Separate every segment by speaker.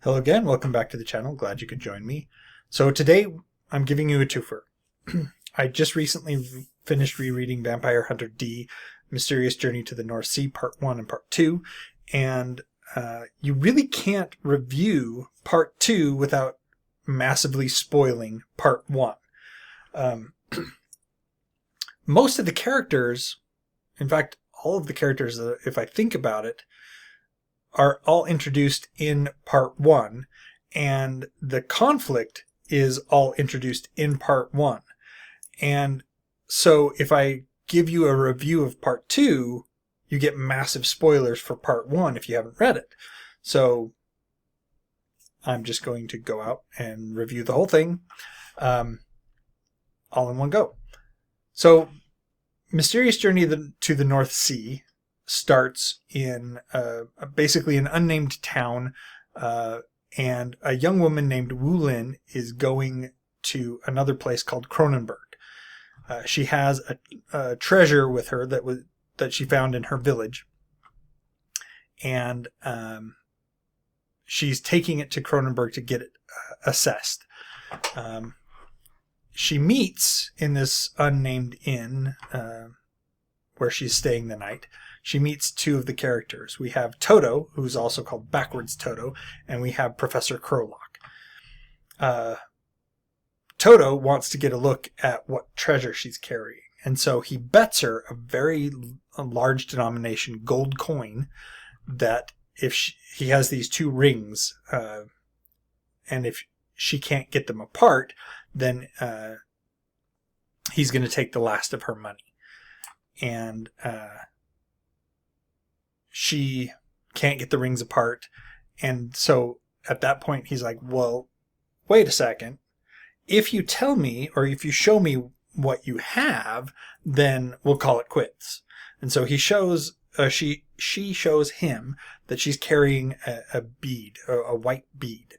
Speaker 1: Hello again, welcome back to the channel. Glad you could join me. So today I'm giving you a twofer. I just recently finished rereading Vampire Hunter D, Mysterious Journey to the North Sea, Part 1 and Part 2, and you really can't review Part 2 without massively spoiling Part 1. Most of the characters, in fact, all of the characters, if I think about it, are all introduced in Part 1, and the conflict is all introduced in Part 1. And so if I give you a review of Part 2, you get massive spoilers for Part 1 if you haven't read it. So I'm just going to go out and review the whole thing all in one go. So Mysterious Journey to the North Sea starts in basically an unnamed town, and a young woman named Wu Lin is going to another place called Cronenberg. She has a treasure with her that she found in her village, and she's taking it to Cronenberg to get it assessed. She meets in this unnamed inn where she's staying the night. She meets two of the characters. We have Toto, who's also called Backwards Toto, and we have Professor Crowlock. Toto wants to get a look at what treasure she's carrying, and so he bets her a large denomination gold coin that if he has these two rings, and if she can't get them apart, then he's going to take the last of her money. And she can't get the rings apart. And so at that point, he's like, well, wait a second. If you tell me, or if you show me what you have, then we'll call it quits. And so he shows, she shows him that she's carrying a bead, a white bead.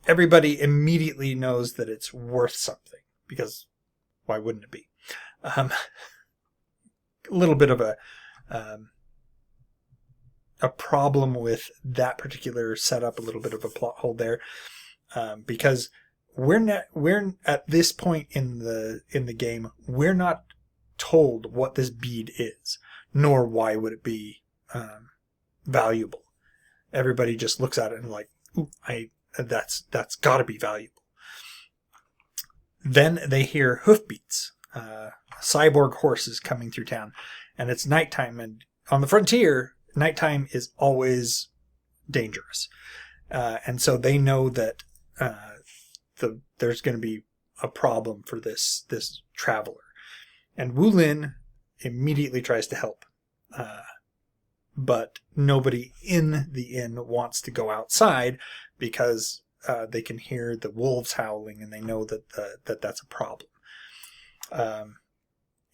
Speaker 1: Everybody immediately knows that it's worth something, because why wouldn't it be? A little bit of a problem with that particular setup, a little bit of a plot hole there, because we're at this point in the game, we're not told what this bead is, nor why would it be valuable. Everybody just looks at it and like, ooh, that's got to be valuable. Then they hear hoofbeats, cyborg horses coming through town, and it's nighttime. And on the frontier, nighttime is always dangerous, and so they know that there's going to be a problem for this traveler. And Wu Lin immediately tries to help, but nobody in the inn wants to go outside because they can hear the wolves howling, and they know that that's a problem.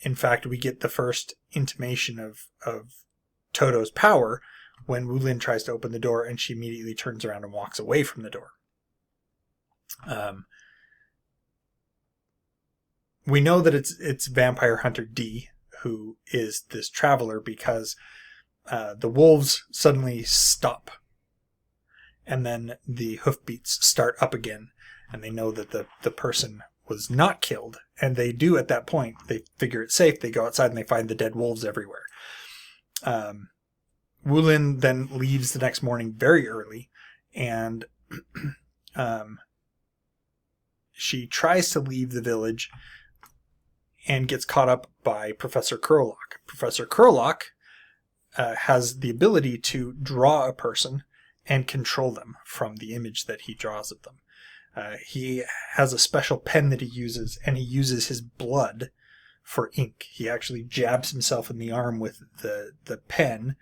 Speaker 1: In fact, we get the first intimation of Toto's power when Wu Lin tries to open the door, and she immediately turns around and walks away from the door. We know that it's Vampire Hunter D who is this traveler, because the wolves suddenly stop, and then the hoofbeats start up again, and they know that the person was not killed, and they do at that point. They figure it's safe. They go outside and they find the dead wolves everywhere. Wu Lin then leaves the next morning very early, and she tries to leave the village and gets caught up by Professor Crowlock. Professor Crowlock has the ability to draw a person and control them from the image that he draws of them. He has a special pen that he uses, and he uses his blood for ink. He actually jabs himself in the arm with the pen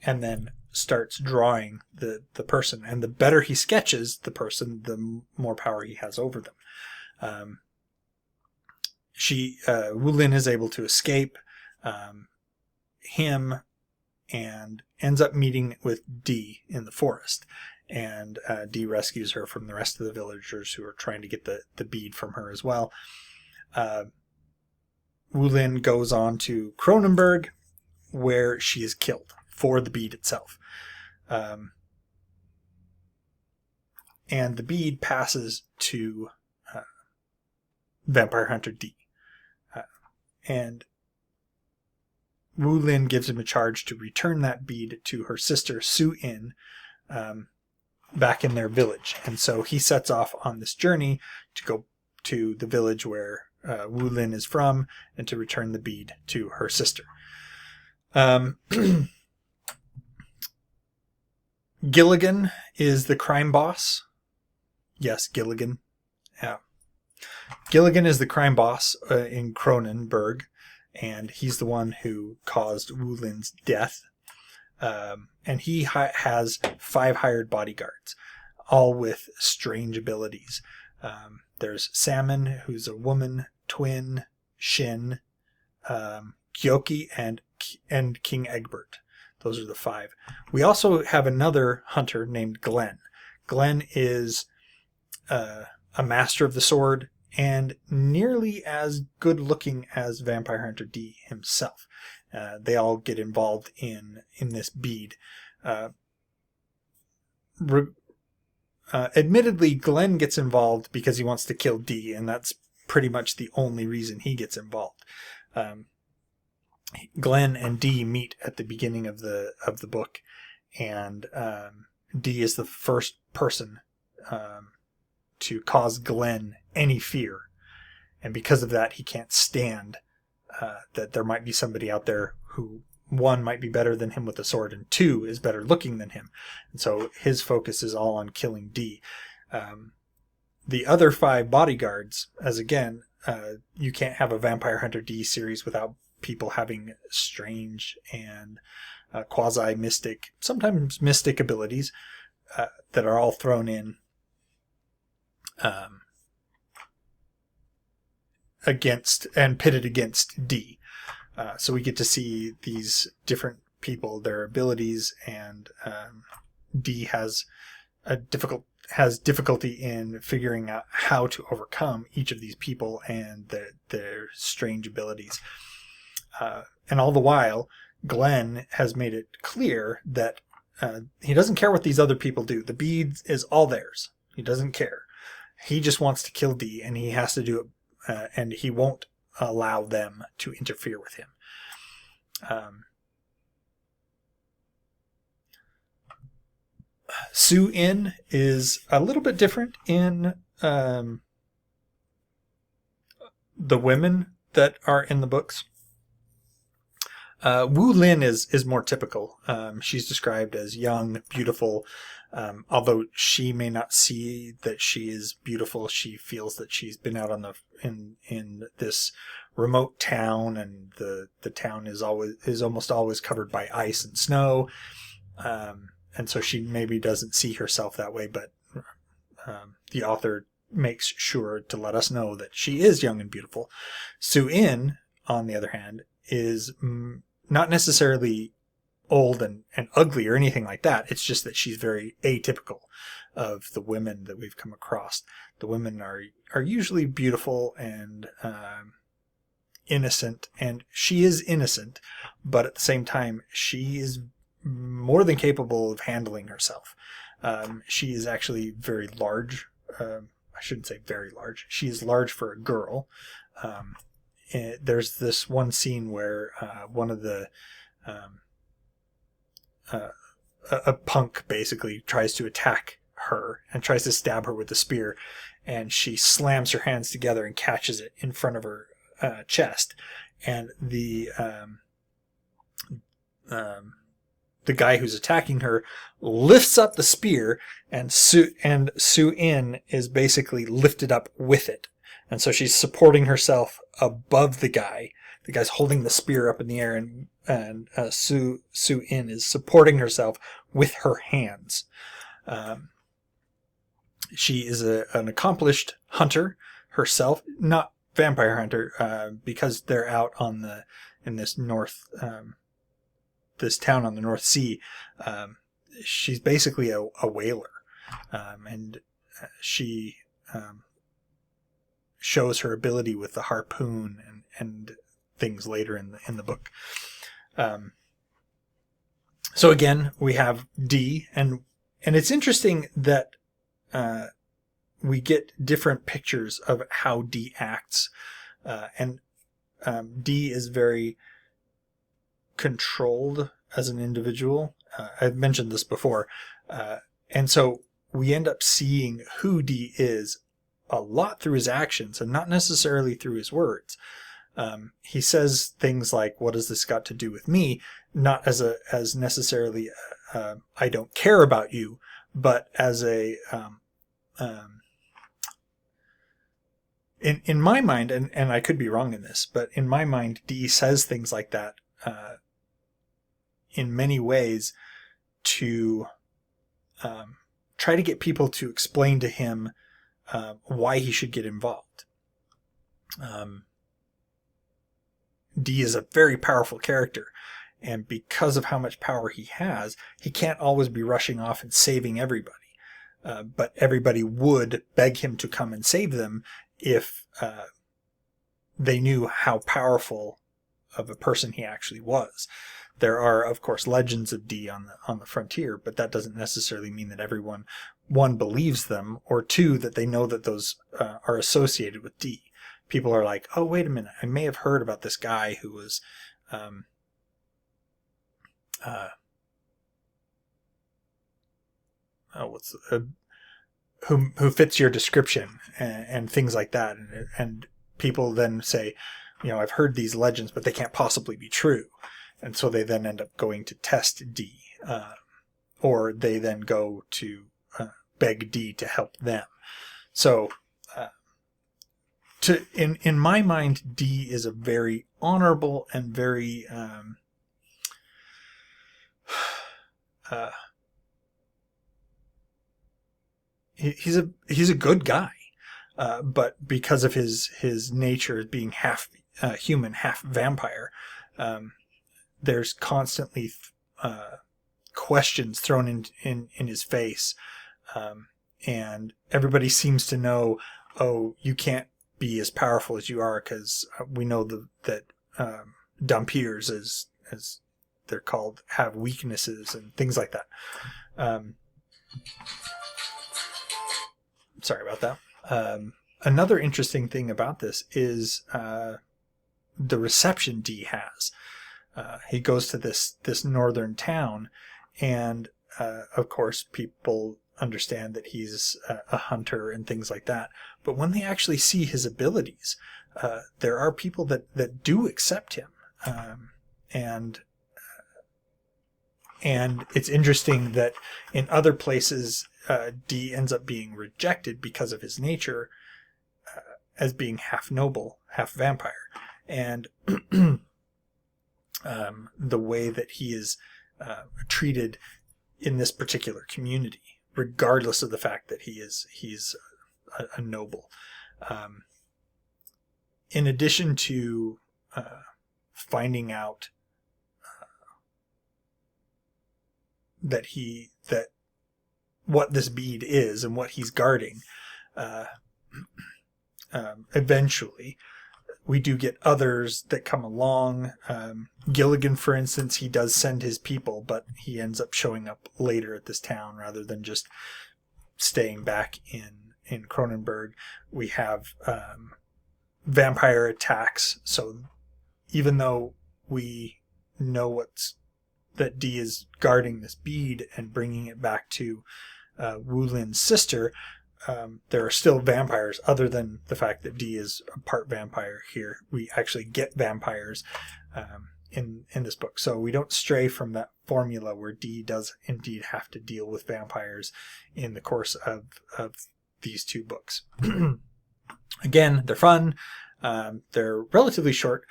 Speaker 1: and then starts drawing the person. And the better he sketches the person, the more power he has over them. Wu Lin is able to escape him and ends up meeting with D in the forest. And D rescues her from the rest of the villagers who are trying to get the bead from her as well. Wu Lin goes on to Cronenberg, where she is killed for the bead itself. And the bead passes to Vampire Hunter D. And Wu Lin gives him a charge to return that bead to her sister, Su In, back in their village. And so he sets off on this journey to go to the village where Wu Lin is from and to return the bead to her sister. Gilligan is the crime boss. Yes, Gilligan. Yeah. Gilligan is the crime boss in Cronenberg, and he's the one who caused Wu Lin's death. And he has 5 hired bodyguards, all with strange abilities. There's Salmon, who's a woman, Twin, Shin, Kyoki, and King Egbert. Those are the 5. We also have another hunter named Glenn. Glenn is a master of the sword and nearly as good looking as Vampire Hunter D himself. They all get involved in this bead. Admittedly, Glenn gets involved because he wants to kill D, and that's pretty much the only reason he gets involved. Glenn and D meet at the beginning of the book, and D is the first person to cause Glenn any fear, and because of that, he can't stand that there might be somebody out there who, 1, might be better than him with a sword, and 2, is better looking than him. And so his focus is all on killing D. The other 5 bodyguards, as again, you can't have a Vampire Hunter D series without people having strange and quasi-mystic, sometimes mystic abilities that are all thrown in against and pitted against D. So we get to see these different people, their abilities, and D has difficulty in figuring out how to overcome each of these people and their strange abilities. And all the while, Glenn has made it clear that he doesn't care what these other people do. The bead is all theirs. He doesn't care. He just wants to kill D, and he has to do it, and he won't allow them to interfere with him. Su In is a little bit different in the women that are in the books. Wu Lin is more typical. She's described as young, beautiful. Although she may not see that she is beautiful, she feels that she's been out on in this remote town, and the town is almost always covered by ice and snow, and so she maybe doesn't see herself that way. But the author makes sure to let us know that she is young and beautiful. Su In, on the other hand, is not necessarily old and ugly or anything like that. It's just that she's very atypical of the women that we've come across. The women are usually beautiful and innocent, and she is innocent, but at the same time, she is more than capable of handling herself. She is actually very large. I shouldn't say very large. She is large for a girl. There's this one scene where one of the a punk basically tries to attack her and tries to stab her with a spear, and she slams her hands together and catches it in front of her chest, and the guy who's attacking her lifts up the spear, and Su In is basically lifted up with it, and so she's supporting herself above the guy. The guy's holding the spear up in the air, and Su In is supporting herself with her hands. She is an accomplished hunter herself, not vampire hunter, because they're out in this this town on the North Sea. She's basically a whaler, and she shows her ability with the harpoon and things later in the book. So again, we have D, and it's interesting that we get different pictures of how D acts, and D is very controlled as an individual. I've mentioned this before, and so we end up seeing who D is a lot through his actions and not necessarily through his words. He says things like, "What has this got to do with me?" Not as necessarily I don't care about you, but as a in my mind, and I could be wrong in this, but in my mind, D says things like that in many ways to try to get people to explain to him why he should get involved. D is a very powerful character, and because of how much power he has, he can't always be rushing off and saving everybody. But everybody would beg him to come and save them if they knew how powerful of a person he actually was. There are, of course, legends of D on the frontier, but that doesn't necessarily mean that everyone, one, believes them, or two, that they know that those are associated with D. People are like, oh, wait a minute, I may have heard about this guy who was who fits your description, and things like that, and people then say, I've heard these legends, but they can't possibly be true, and so they then end up going to test D, or they then go to beg D to help them. So in my mind, D is a very honorable and very he's a good guy, but because of his nature as being half human, half vampire, there's constantly questions thrown in his face, and everybody seems to know, oh, you can't be as powerful as you are, because we know that Dampiers, as they're called, have weaknesses and things like that. Sorry about that. Another interesting thing about this is the reception D has. He goes to this northern town, and of course people understand that he's a hunter and things like that. But when they actually see his abilities, there are people that do accept him, and it's interesting that in other places, D ends up being rejected because of his nature as being half noble, half vampire, and the way that he is treated in this particular community, regardless of the fact that he's a noble. In addition to finding out that what this bead is and what he's guarding, eventually we do get others that come along. Gilligan, for instance, he does send his people, but he ends up showing up later at this town rather than just staying back in Cronenberg. We have vampire attacks. So even though we know that D is guarding this bead and bringing it back to Wu Lin's sister, there are still vampires, other than the fact that D is a part vampire here. We actually get vampires in this book. So we don't stray from that formula where D does indeed have to deal with vampires in the course of these two books. Again, they're fun. They're relatively short.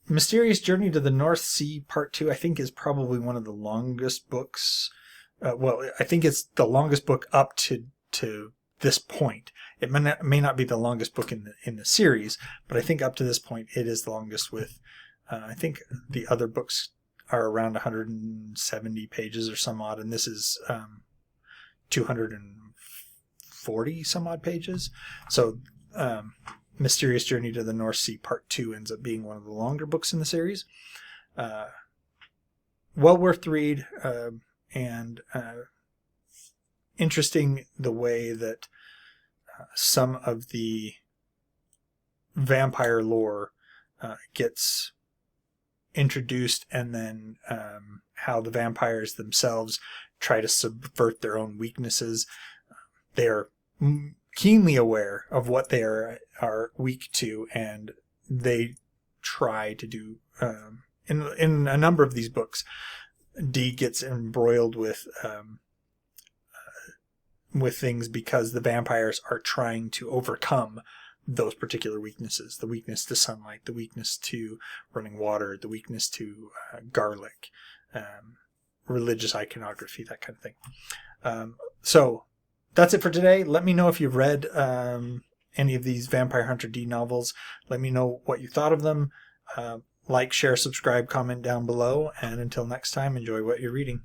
Speaker 1: Mysterious Journey to the North Sea Part 2, I think, is probably one of the longest books. I think it's the longest book up to this point. It may not be the longest book in the series, but I think up to this point it is the longest. With I think the other books are around 170 pages or some odd, and this is 240 some odd pages. So Mysterious Journey to the North Sea Part 2 ends up being one of the longer books in the series. well worth the read, and interesting the way that some of the vampire lore gets introduced, and then how the vampires themselves try to subvert their own weaknesses. They are keenly aware of what they are weak to, and they try to do in a number of these books. Dee gets embroiled with things because the vampires are trying to overcome those particular weaknesses: the weakness to sunlight, the weakness to running water, the weakness to garlic, religious iconography, that kind of thing. So that's it for today. Let me know if you've read any of these Vampire Hunter D novels. Let me know what you thought of them. Like, share, subscribe, comment down below, and until next time, enjoy what you're reading.